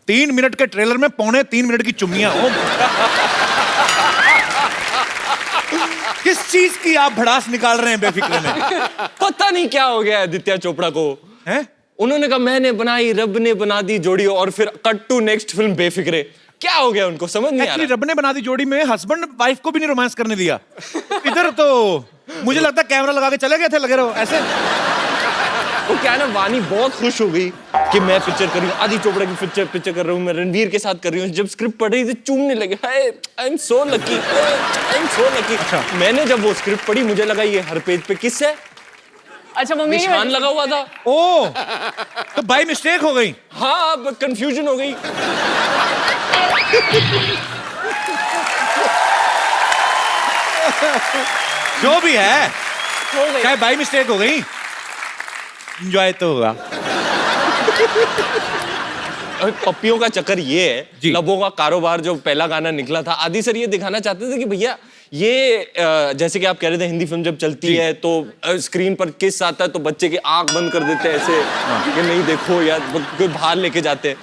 3 minute के trailer में 3.25 minute की चुम्मियां। किस चीज की आप भड़ास निकाल रहे हैं बेफिक्र में? पता नहीं क्या हो गया आदित्य चोपड़ा को। हैं? उन्होंने कहा मैंने बनाई, रब ने बना दी जोड़ी, और फिर cut to next film Befikre. क्या हो गया उनको, समझ नहीं आ रहा। रब ने बना दी जोड़ी में हस्बैंड वाइफ को भी नहीं रोमांस करने दिया। इधर तो मुझे लगता है कैमरा लगा के चले गए थे, लगे रहो ऐसे। वो क्या है ना, वानी बहुत खुश हो गई कि मैं पिक्चर कर रही हूँ, आदि चोपड़ा की पिक्चर कर रहा हूँ, मैं रणवीर के साथ कर रही हूँ। जब स्क्रिप्ट पढ़ रही थी चूमने लगे, I am so lucky, I am so lucky. मैंने जब वो स्क्रिप्ट पढ़ी मुझे लगा ये हर पेज पे किस है। अच्छा, मम्मी निशान लगा हुआ था। ओ, तो बाई मिस्टेक हो गई। हाँ, कंफ्यूजन हो गई। जो भी है, हो गई। चाहे बाई मिस्टेक हो गई, एंजॉय तो होगा। पप्पियों का चक्कर ये है, लबों का कारोबार जो पहला गाना निकला था, आदि सर ये दिखाना चाहते थे कि भैया ये जैसे कि आप कह रहे थे हिंदी फिल्म जब चलती है तो स्क्रीन पर किस आता है तो बच्चे की आंख बंद कर देते हैं ऐसे कि नहीं देखो, या कोई बाहर लेके जाते हैं।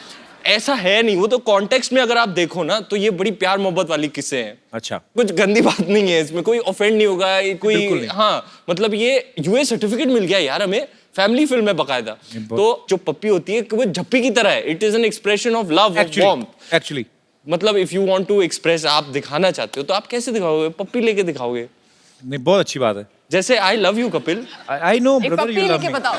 ऐसा है नहीं, वो तो कॉन्टेक्स्ट में अगर आप देखो ना तो ये बड़ी प्यार मोहब्बत वाली किस्से हैं। अच्छा, कुछ गंदी बात नहीं है इसमें, कोई ऑफेंड नहीं होगा, कोई हाँ, मतलब ये यूए सर्टिफिकेट मिल गया यार हमें, फैमिली फिल्म है बकायदा। तो जो पप्पी होती है वो झप्पी की तरह है, it is an expression of love, of warmth. Actually मतलब if you want to express, आप दिखाना चाहते हो तो आप कैसे दिखाओगे? पप्पी लेके दिखाओगे। नहीं, बहुत अच्छी बात है। जैसे आई love you Kapil, I know एक ब्रदर, पप्पी यू लव लेके मी। बताओ।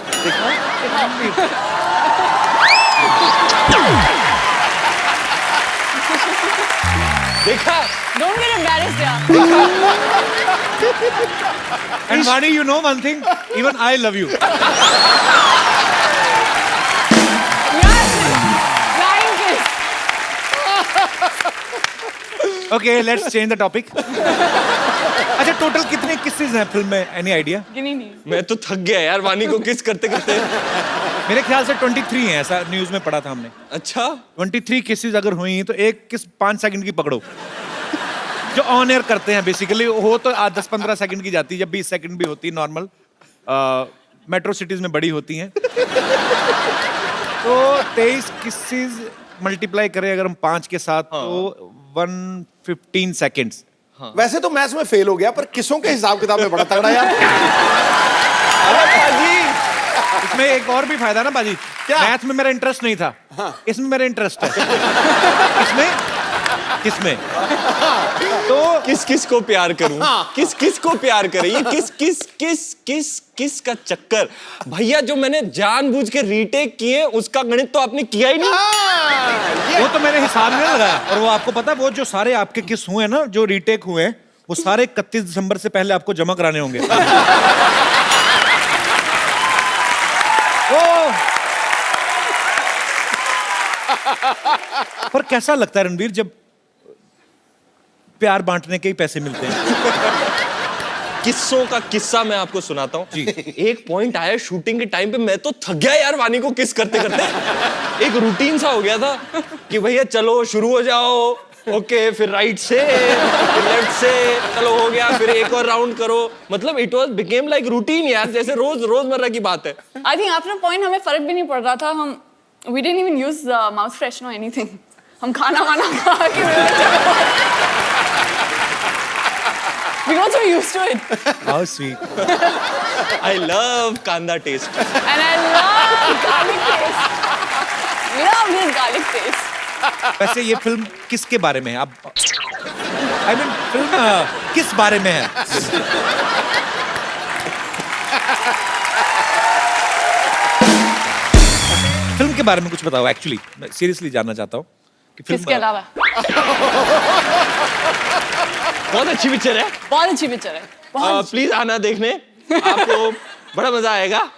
देखा? Don't get embarrassed, यार। And Vani, you know one thing, even I love you. Flying kiss. Okay, let's change the topic. अच्छा, टोटल कितने किसेस हैं फिल्म में? Any idea? गिनी नहीं। मैं तो थक गया यार वानी को किस करते करते। मेरे ख्याल से 23 हैं, ऐसा न्यूज में पढ़ा था हमने। अच्छा, 23 किसेस अगर हुई तो एक किस 5 सेकंड की पकड़ो, जो ऑन एयर करते हैं बेसिकली। हो तो 10-15 सेकंड की जाती है, जब 20 सेकंड भी होती है नॉर्मल, मेट्रो सिटीज में बड़ी होती हैं। तो 23 किसेस मल्टीप्लाई करें अगर हम 5 के साथ, तो 115 सेकंड्स। वैसे तो मैथ्स में फेल हो गया, पर किसों के हिसाब किताब में बड़ा तगड़ा यार। इसमें एक और भी फायदा ना बाजी, क्या? मैथ में मेरा इंटरेस्ट नहीं था, इसमें मेरा इंटरेस्ट है। किसमें तो किस किस को प्यार करूं, किस किस को प्यार करें, ये किस किस किस किस किस का चक्कर भैया। जो मैंने जानबूझ के रीटेक किए उसका गणित तो आपने किया ही नहीं। वो तो मैंने हिसाब में लगाया। और वो आपको पता है, वो जो सारे आपके किस हुए ना, जो रीटेक हुए, वो सारे 31 दिसंबर से पहले आपको जमा कराने होंगे। पर कैसा लगता है रणवीर जब प्यार बांटने के ही पैसे मिलते हैं? किस्सों का किस्सा मैं आपको सुनाता हूँ। एक पॉइंट आया शूटिंग के टाइम पे, मैं तो थक गया यार वानी को किस करते करते। एक रूटीन सा हो गया था कि भैया चलो शुरू हो जाओ, ओके, फिर राइट से, फिर लेफ्ट से, चलो हो गया, फिर एक और राउंड करो। मतलब it was became like routine यार, जैसे रोजमर्रा की बात है। I think after a point हमें फर्क भी नहीं पड़ रहा था। हम we didn't even use mouth freshener or anything. हम खाना वाना खा के we got so used to it. How sweet. I love कांदा test. And I love garlic taste. Love this garlic taste. वैसे ये फिल्म किसके बारे में है? अब I mean, फिल्म किस बारे में है? फिल्म के बारे में कुछ बताओ। एक्चुअली मैं सीरियसली जानना चाहता हूँ कि फिल्म किसके अलावा? बहुत अच्छी पिक्चर है, बहुत अच्छी पिक्चर है। बहुत प्लीज आना देखने, आपको बड़ा मजा आएगा।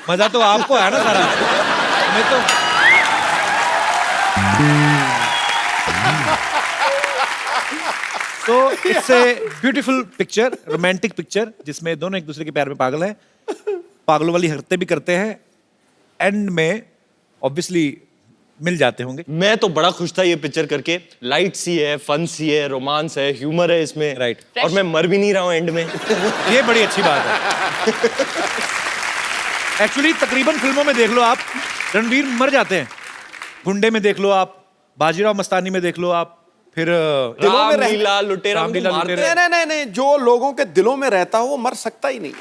मजा तो आपको है ना सारा, मैं तो तो it's a beautiful picture, romantic picture, जिसमें दोनों एक दूसरे के प्यार में पागल हैं, पागलों वाली हरकतें भी करते हैं, एंड में ऑब्वियसली मिल जाते होंगे। मैं तो बड़ा खुश था ये पिक्चर करके। लाइट सी है, फन सी है, रोमांस है, ह्यूमर है इसमें। राइट। और मैं मर भी नहीं रहा हूँ एंड में। ये बड़ी अच्छी बात है। एक्चुअली तकरीबन फिल्मों में देख लो आप, रणवीर मर जाते हैं गुंडे में देख लो आप, बाजीराव मस्तानी में देख लो आप, फिर दिलों में रामलीला लुटेरा में रामलीला तो मारते लुटेरा। हैं। नहीं, जो लोगों के दिलों में रहता हो वो मर सकता ही नहीं।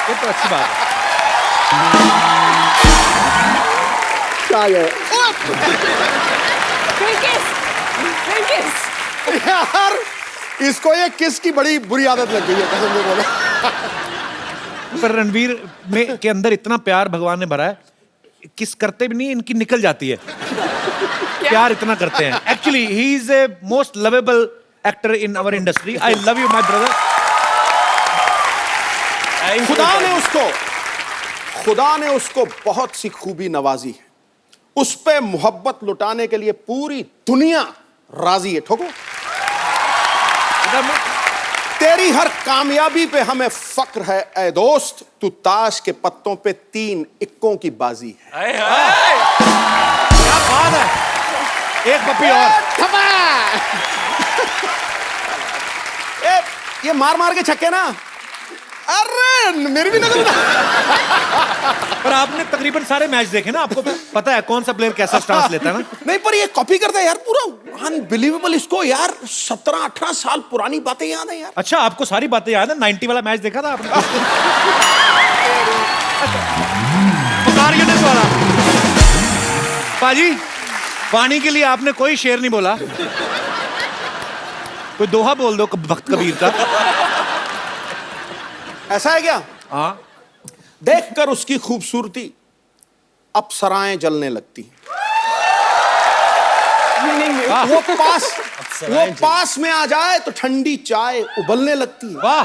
ये तो अच्छी बात है। फिर किस यार इसको ये किस की बड़ी बुरी आदत लग गई है, कसम से बोलो। पर रणवीर में के अंदर इतना प्यार भगवान ने भरा है, किस करते भी नहीं इनकी निकल जाती है। प्यार इतना करते हैं। Actually he is a most lovable actor in our industry. I love you my brother. खुदा ने उसको बहुत सी खूबी नवाजी है, उस पे मोहब्बत लुटाने के लिए पूरी दुनिया राजी है। ठोको, तेरी हर कामयाबी पे हमें फक्र है ऐ दोस्त, तू ताश के पत्तों पे 3 इक्कों की बाजी है। क्या बात है, एक पप्पी और। ये मार मार के छक्के ना, अरे मेरी भी नजर। पर आपने तकरीबन सारे मैच देखे ना, आपको पता है कौन सा प्लेयर कैसा स्टांस लेता है ना। नहीं पर ये कॉपी करता है यार, पूरा अनबिलीवेबल। इसको यार 17-18 साल पुरानी बातें याद है यार। अच्छा, आपको सारी बातें याद है? 90 वाला मैच देखा था आपने? पुकार यूनिस वाला। पाजी, पानी के लिए आपने कोई शेर नहीं बोला, कोई दोहा बोल दो वक्त कबीर का। ऐसा है क्या? हाँ, देखकर उसकी खूबसूरती अप्सराएं जलने लगती। वो पास में आ जाए तो ठंडी चाय उबलने लगती है। वाह।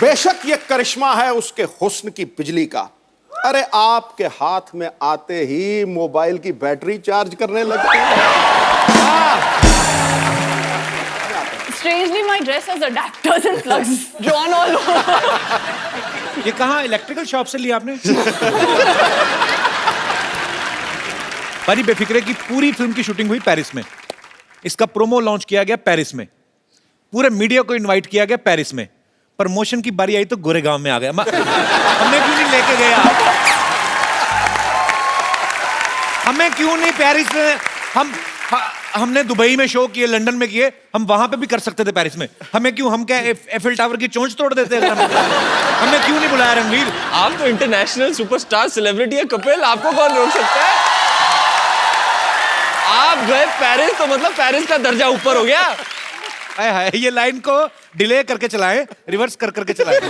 बेशक ये करिश्मा है उसके हुस्न की बिजली का, अरे आपके हाथ में आते ही मोबाइल की बैटरी चार्ज करने लगती है। Strangely, my dress has adapters and plugs drawn all over. ये कहाँ इलेक्ट्रिकल शॉप से लिया आपने? पाजी, बेफिक्रे की पूरी फिल्म की शूटिंग हुई पेरिस में, इसका प्रोमो लॉन्च किया गया पेरिस में, पूरे मीडिया को इनवाइट किया गया पेरिस में। प्रमोशन की बारी आई तो गोरेगांव में आ गया। हमें क्यों नहीं लेके गए आप? हमें क्यों नहीं पेरिस में? हमने दुबई में शो किए, लंदन में किए, हम वहां पे भी कर सकते थे पेरिस में। हमें क्यों? हम क्या एफिल टावर की चोंच तोड़ देते हैं? हमें क्यों नहीं बुलाया रणवीर? आप तो इंटरनेशनल सुपरस्टार सेलिब्रिटी है कपिल, आपको कौन रोक सकता है? आप गए पेरिस तो मतलब पेरिस का दर्जा ऊपर हो गया। हाय हाय, ये लाइन को डिले करके चलाएं, रिवर्स कर करके चलाएं।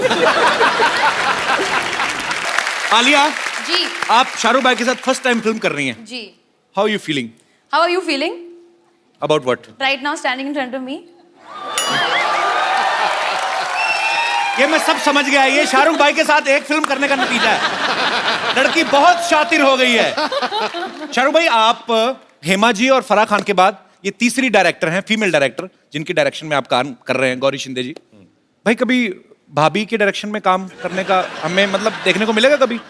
आलिया जी आप शाहरुख भाई के साथ फर्स्ट टाइम फिल्म कर रही हैं, जी how you feeling? How are you feeling about what? right now standing in front of me? ये मैं सब समझ गया, ये शाहरुख भाई के साथ एक फिल्म करने का नतीजा है। लड़की बहुत शातिर हो गई है। शाहरुख भाई, आप हेमा जी और फराह खान के बाद ये तीसरी डायरेक्टर हैं, फीमेल डायरेक्टर, जिनकी डायरेक्शन में आप काम कर रहे हैं, गौरी शिंदे जी। भाई, कभी भाभी के डायरेक्शन में काम करने का हमें मतलब देखने को मिलेगा कभी?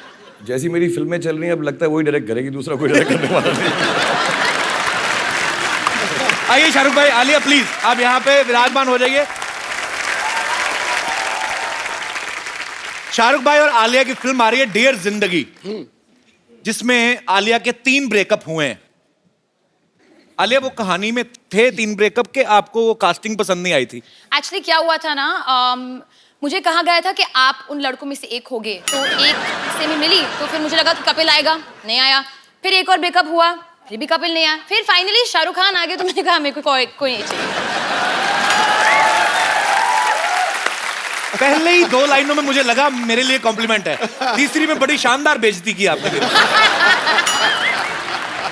जैसी मेरी फिल्में चल रही हैं अब लगता है वही डायरेक्ट करेगी, दूसरा कोई डायरेक्ट करने वाला नहीं। आइए शाहरुख भाई, आलिया प्लीज आप यहाँ पे विराजमान हो जाइए। शाहरुख भाई और आलिया की फिल्म आ रही है डियर जिंदगी, जिसमें आलिया के 3 ब्रेकअप हुए हैं। आलिया, वो कहानी में थे 3 ब्रेकअप के, आपको वो कास्टिंग पसंद नहीं आई थी? एक्चुअली क्या हुआ था ना, मुझे कहा गया था कि आप उन लड़कों में से एक होगे, तो एक से मैं मिली तो फिर मुझे लगा कि कपिल आएगा, नहीं आया। फिर एक और ब्रेकअप हुआ, फिर भी कपिल नहीं आया। फिर फाइनली शाहरुख खान आ गए, तो मैंने कहा मेरे को कोई नहीं चाहिए। पहले ही 2 लाइनों में मुझे लगा मेरे लिए कॉम्प्लीमेंट है, तीसरी में बड़ी शानदार बेइज्जती की आपने।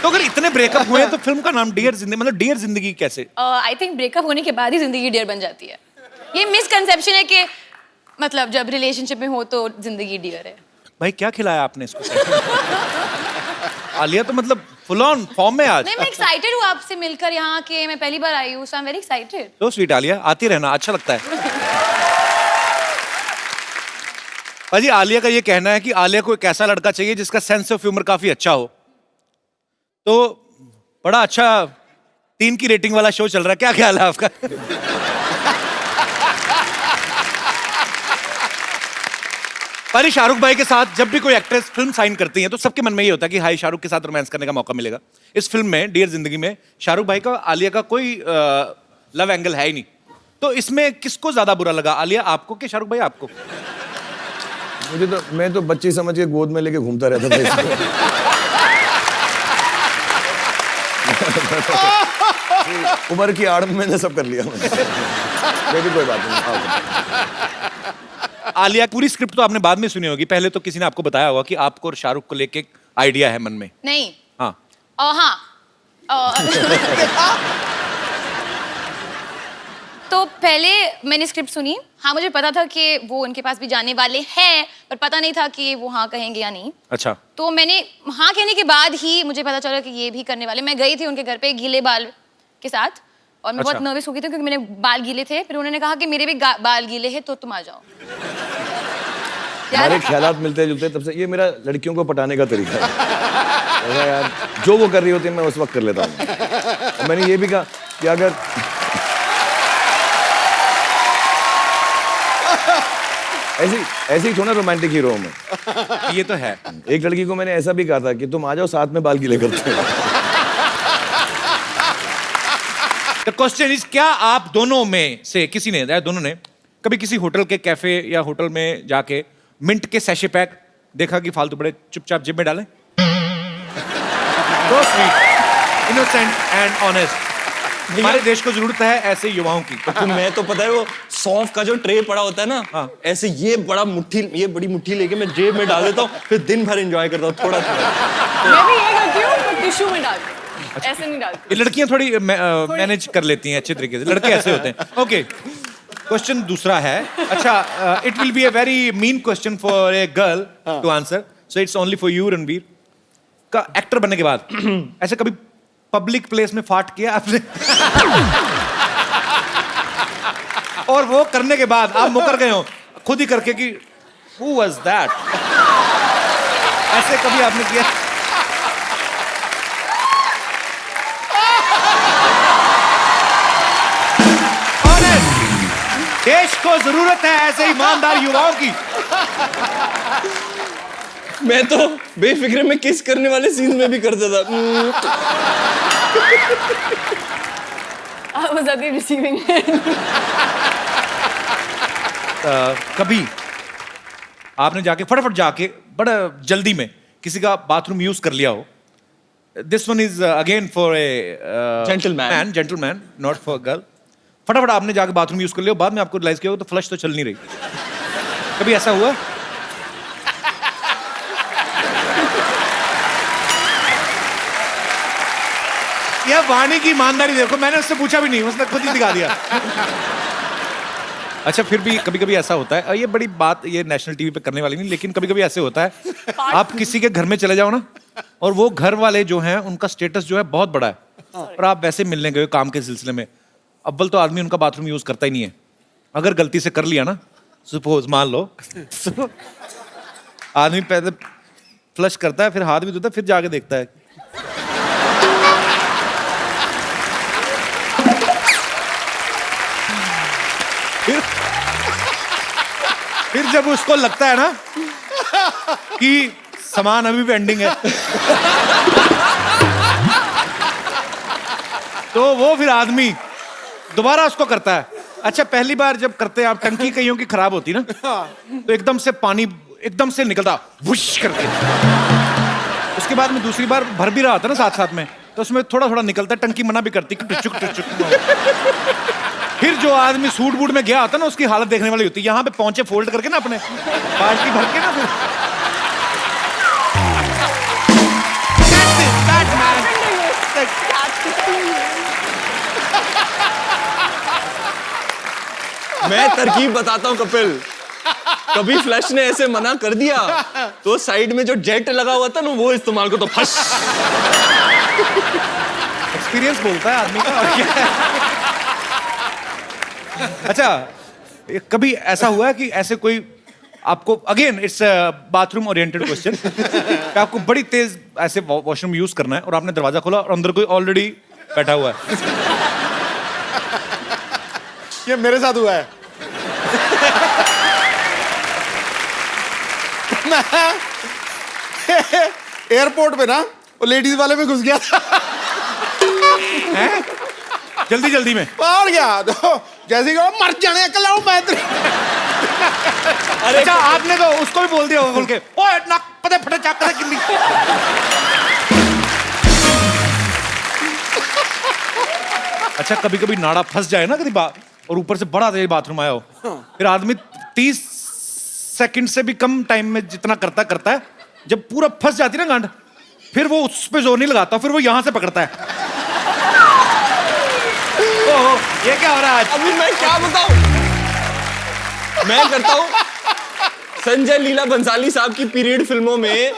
तो अगर इतने ब्रेकअप हुए हैं तो फिल्म का नाम डियर जिंदगी, मतलब डियर जिंदगी कैसे? आई थिंक ब्रेकअप होने के बाद ही जिंदगी डियर बन जाती है। ये मिसकंसेप्शन है कि मतलब जब रिलेशनशिप में हो तो जिंदगी डियर है। भाई, क्या खिलाया आपने इसको? आलिया तो मतलब फुल ऑन फॉर्म में आज। नहीं, मैं एक्साइटेड हूँ आपसे मिलकर यहाँ के, मैं पहली बार आई हूँ, सो आई एम वेरी एक्साइटेड। तो स्वीट आलिया, आती रहना, अच्छा लगता है। भाजी, आलिया का ये कहना है कि आलिया को एक ऐसा लड़का चाहिए जिसका सेंस ऑफ ह्यूमर काफी अच्छा हो। तो बड़ा अच्छा 3 की रेटिंग वाला शो चल रहा है, क्या ख्याल है आपका? पहले शाहरुख भाई के साथ जब भी कोई एक्ट्रेस फिल्म साइन करती है तो सबके मन में ये होता है कि हाई शाहरुख के साथ रोमांस करने का मौका मिलेगा। इस फिल्म में डियर जिंदगी में शाहरुख भाई का आलिया का कोई लव एंगल है ही नहीं, तो इसमें किसको ज्यादा बुरा लगा, आलिया आपको कि शाहरुख भाई आपको? मुझे तो, मैं तो बच्ची समझ के गोद में लेके घूमता रहता था इसको। उम्र की आड़ में मैंने सब कर लिया मैंने। लेकिन कोई बात नहीं, आओ। आलिया, पूरी स्क्रिप्ट तो आपने बाद में सुनी होगी, पहले तो किसी ने आपको बताया होगा कि आपको और शाहरुख को लेके एक आइडिया है मन में। नहीं। हाँ। हाँ। तो पहले मैंने स्क्रिप्ट सुनी। हाँ, मुझे पता था कि वो उनके पास भी जाने वाले हैं, पर पता नहीं था कि वो हाँ कहेंगे या नहीं। अच्छा। तो मैंने हाँ कहने के बाद ही मुझे पता चला कि ये भी करने वाले। मैं गई थी उनके घर पे गीले बाल के साथ, और मैं बहुत अच्छा। नर्वस हो गई थी क्योंकि मैंने बाल गीले थे। फिर उन्होंने कहा कि मेरे भी बाल गीले हैं तो तुम आ जाओ। हमारे ख्यालात मिलते जुलते, तब से ये मेरा लड़कियों को पटाने का तरीका है। ऐसा यार, जो वो कर रही होती है मैं उस वक्त कर लेता हूँ। मैंने ये भी कहा कि अगर ऐसे ही थोड़ा रोमांटिक हीरो हूं मैं। ये तो है। एक लड़की को मैंने ऐसा भी कहा था कि तुम आ जाओ साथ में बाल गीले करते हैं। द क्वेश्चन इज, क्या आप दोनों में से किसी ने, दोनों ने कभी किसी होटल के कैफे या होटल में जाके मिंट के सैशे पैक देखा कि फालतू बड़े चुपचाप जेब में डालें? So sweet, innocent and honest. हमारे देश को जरूरत है ऐसे युवाओं की। तो मैं तो पता है वो सौंफ का जो ट्रे पड़ा होता है ना, हाँ। ऐसे ये बड़ी मुट्ठी लेके मैं जेब में डाल देता हूँ, फिर दिन भर एंजॉय करता हूँ थोड़ा थोड़ा। मैं भी ये करती हूँ, पर टिश्यू में डालती हूँ, ऐसे नहीं डालती। ये लड़कियां थोड़ी मैनेज कर लेती हैं अच्छे तरीके से, लड़के ऐसे होते हैं। ओके, क्वेश्चन दूसरा है। अच्छा, it will be a very mean question for a girl to answer, so it's only for you Ranveer. का एक्टर बनने के बाद ऐसे कभी पब्लिक प्लेस में फाट किया आपने? और वो करने के बाद आप मुकर गए हो खुद ही करके कि who was that? ऐसे कभी आपने किया? Honest! देश को जरूरत है ऐसे ईमानदार युवाओं की। मैं तो बेफिक्र में किस करने वाले सीन में भी करता था। I was at the receiving end. कभी आपने जाके फटाफट जाके बड़ा जल्दी में किसी का बाथरूम यूज कर लिया हो? This one is again for a gentleman, not for girl. फटाफट आपने जाके बाथरूम यूज कर लिया, बाद में आपको रियलाइज किया हो तो फ्लश तो चल नहीं रही। कभी ऐसा हुआ? यह वाणी की ईमानदारी देखो, मैंने उससे पूछा भी नहीं, उसने खुद ही दिखा दिया। अच्छा, फिर भी कभी कभी ऐसा होता है, और ये बड़ी बात, ये नेशनल टीवी पे करने वाली नहीं, लेकिन कभी कभी ऐसे होता है आप किसी के घर में चले जाओ ना, और वो घर वाले जो हैं उनका स्टेटस जो है बहुत बड़ा है, और आप वैसे मिलने गए काम के सिलसिले में। अव्वल तो आदमी उनका बाथरूम यूज करता ही नहीं है। अगर गलती से कर लिया ना, सपोज मान लो, आदमी पहले फ्लश करता है, फिर हाथ भी धोता है, फिर जाके देखता है। फिर जब उसको लगता है ना कि सामान अभी भी पेंडिंग है, तो वो फिर आदमी दोबारा उसको करता है। अच्छा, पहली बार जब करते हैं आप, टंकी कईयों की खराब होती ना, तो एकदम से पानी एकदम से निकलता वुश करके। उसके बाद में दूसरी बार भर भी रहा था ना साथ साथ में, तो उसमें थोड़ा थोड़ा निकलता है, टंकी मना भी करती कि टुचुक टुचुक। फिर जो आदमी सूट बूट में गया होता ना, उसकी हालत देखने वाली होती है। यहाँ पे पहुंचे फोल्ड करके ना अपने बाल्टी भर के ना, फिर मैं तरकीब बताता हूँ कपिल। कभी फ्लैश ने ऐसे मना कर दिया तो साइड में जो जेट लगा हुआ था ना, वो इस्तेमाल को तो फस। एक्सपीरियंस बोलता है आदमी का, और क्या है। अच्छा, कभी ऐसा हुआ है कि ऐसे कोई आपको, again it's bathroom oriented question, आपको बड़ी तेज ऐसे वॉशरूम यूज करना है और आपने दरवाजा खोला और अंदर कोई ऑलरेडी बैठा हुआ है? ये मेरे साथ हुआ है। मैं एयरपोर्ट पे ना वो लेडीज वाले में घुस गया था। हैं? जल्दी जल्दी में। और क्या तो जैसे कि वो मर जाने अकेला हूं मैं। अरे अच्छा, आपने तो उसको भी बोल दिया होगा खोल के, ओए नाक पते फटे चाक करे किल्ली। अच्छा, कभी कभी नाड़ा फंस जाए ना कभी और ऊपर से बड़ा देर बाथरूम आया हो, फिर आदमी 30 सेकंड से भी कम टाइम में जितना करता है, जब पूरा फंस जाती है ना गांड, फिर वो उस पे जोर नहीं लगाता, फिर वो यहां से पकड़ता है। ओहो, ये क्या हो रहा है आज? अभी मैं क्या बताऊं? मैं करता हूं संजय लीला बंसाली साहब की पीरियड फिल्मों में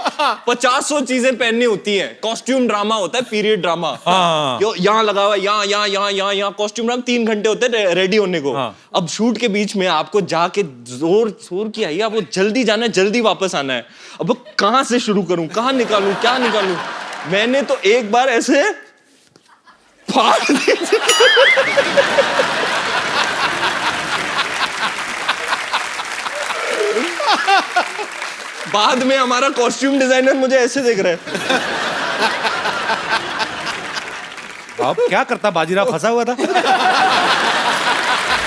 50 चीजें पहननी होती हैं। कॉस्ट्यूम ड्रामा होता है, पीरियड ड्रामा। हाँ। यहाँ लगा हुआ, यहाँ कॉस्ट्यूम ड्रामा 3 घंटे होते हैं रेडी होने को। हाँ। अब शूट के बीच में आपको जाके जोर की आई, आपको जल्दी जाना है, जल्दी वापस आना है। अब कहां से शुरू करूं, कहां निकालूं, क्या निकालूं? मैंने तो एक बार ऐसे फाड़ दी। बाद में हमारा कॉस्ट्यूम डिजाइनर मुझे ऐसे देख रहा है। अब क्या करता, बाजीराव फंसा हुआ था।